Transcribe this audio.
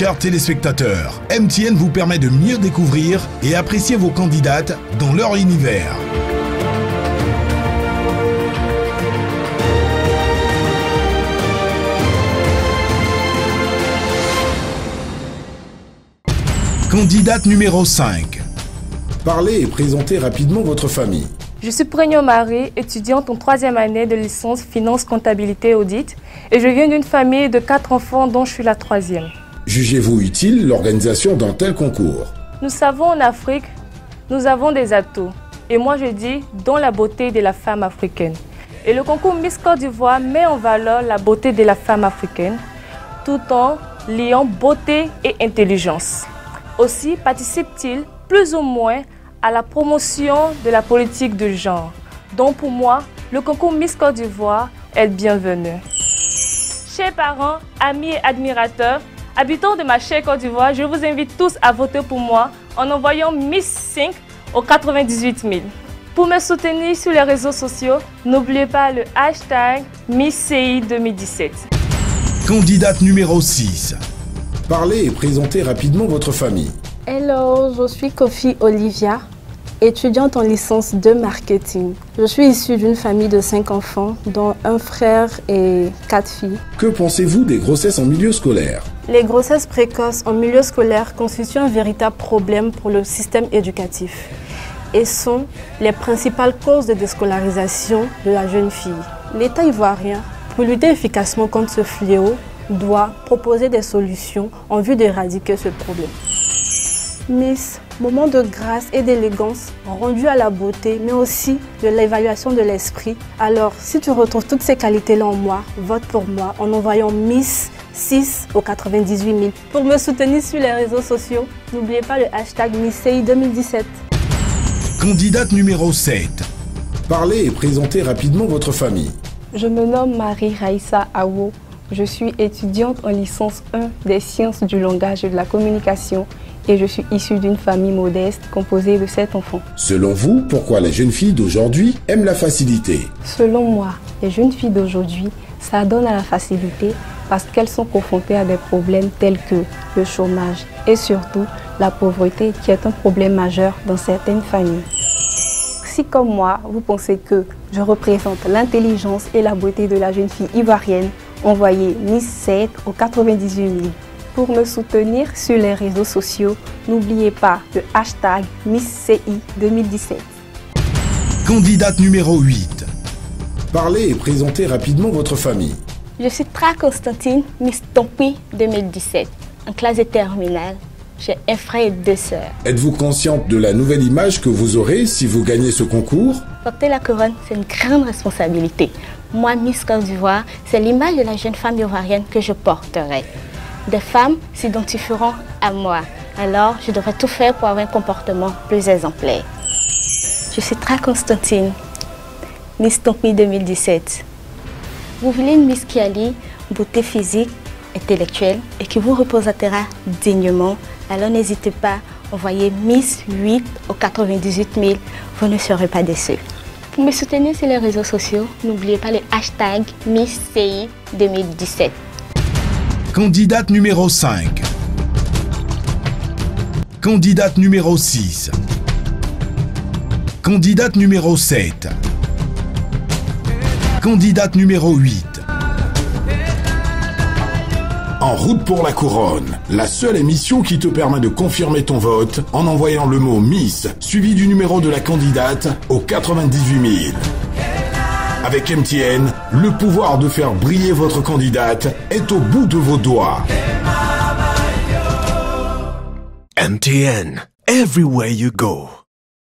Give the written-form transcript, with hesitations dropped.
chers téléspectateurs, MTN vous permet de mieux découvrir et apprécier vos candidates dans leur univers. Candidate numéro 5. Parlez et présentez rapidement votre famille. Je suis Prégnot Marie, étudiante en 3e année de licence Finance, Comptabilité, Audit, et je viens d'une famille de 4 enfants dont je suis la 3e. Jugez-vous utile l'organisation d'un tel concours? Nous savons en Afrique, nous avons des atouts, et moi je dis dans la beauté de la femme africaine. Et le concours Miss Côte d'Ivoire met en valeur la beauté de la femme africaine, tout en liant beauté et intelligence. Aussi participe-t-il plus ou moins à la promotion de la politique de genre. Donc pour moi, le concours Miss Côte d'Ivoire est bienvenu. Chers parents, amis et admirateurs, habitants de ma chère Côte d'Ivoire, je vous invite tous à voter pour moi en envoyant Miss 5 au 98 000. Pour me soutenir sur les réseaux sociaux, n'oubliez pas le hashtag MissCI 2017. Candidate numéro 6. Parlez et présentez rapidement votre famille. Hello, je suis Kofi Olivia, étudiante en licence de marketing. Je suis issue d'une famille de 5 enfants, dont un frère et 4 filles. Que pensez-vous des grossesses en milieu scolaire? Les grossesses précoces en milieu scolaire constituent un véritable problème pour le système éducatif et sont les principales causes de déscolarisation de la jeune fille. L'État ivoirien, pour lutter efficacement contre ce fléau, doit proposer des solutions en vue d'éradiquer ce problème. Miss, moment de grâce et d'élégance rendu à la beauté, mais aussi de l'évaluation de l'esprit. Alors, si tu retrouves toutes ces qualités-là en moi, vote pour moi en envoyant Miss 6 au 98 000. Pour me soutenir sur les réseaux sociaux, n'oubliez pas le hashtag MissCI 2017. Candidate numéro 7. Parlez et présentez rapidement votre famille. Je me nomme Marie Raïssa Awo. Je suis étudiante en licence 1 des sciences du langage et de la communication et je suis issue d'une famille modeste composée de 7 enfants. Selon vous, pourquoi les jeunes filles d'aujourd'hui aiment la facilité? Selon moi, les jeunes filles d'aujourd'hui s'adonnent à la facilité parce qu'elles sont confrontées à des problèmes tels que le chômage et surtout la pauvreté qui est un problème majeur dans certaines familles. Si comme moi, vous pensez que je représente l'intelligence et la beauté de la jeune fille ivoirienne, envoyez Miss 7 au 98 000. Pour me soutenir sur les réseaux sociaux, n'oubliez pas le hashtag MissCI 2017. Candidate numéro 8. Parlez et présentez rapidement votre famille. Je suis Tra Constantine, Miss Tompi 2017. En classe de terminale, j'ai un frère et 2 sœurs. Êtes-vous consciente de la nouvelle image que vous aurez si vous gagnez ce concours? Porter la couronne, c'est une grande responsabilité. Moi, Miss Côte d'Ivoire, c'est l'image de la jeune femme ivoirienne que je porterai. Des femmes s'identifieront à moi, alors je devrais tout faire pour avoir un comportement plus exemplaire. Je suis Tra Constantine, Miss Tompi 2017. Vous voulez une Miss qui allie beauté physique, intellectuelle et qui vous représentera dignement, alors n'hésitez pas, envoyez Miss 8 au 98 000, vous ne serez pas déçus. Pour me soutenir sur les réseaux sociaux, n'oubliez pas le hashtag MissCI 2017. Candidate numéro 5. Candidate numéro 6. Candidate numéro 7. Candidate numéro 8. En route pour la couronne, la seule émission qui te permet de confirmer ton vote en envoyant le mot Miss suivi du numéro de la candidate au 98 000. Avec MTN, le pouvoir de faire briller votre candidate est au bout de vos doigts. MTN, everywhere you go.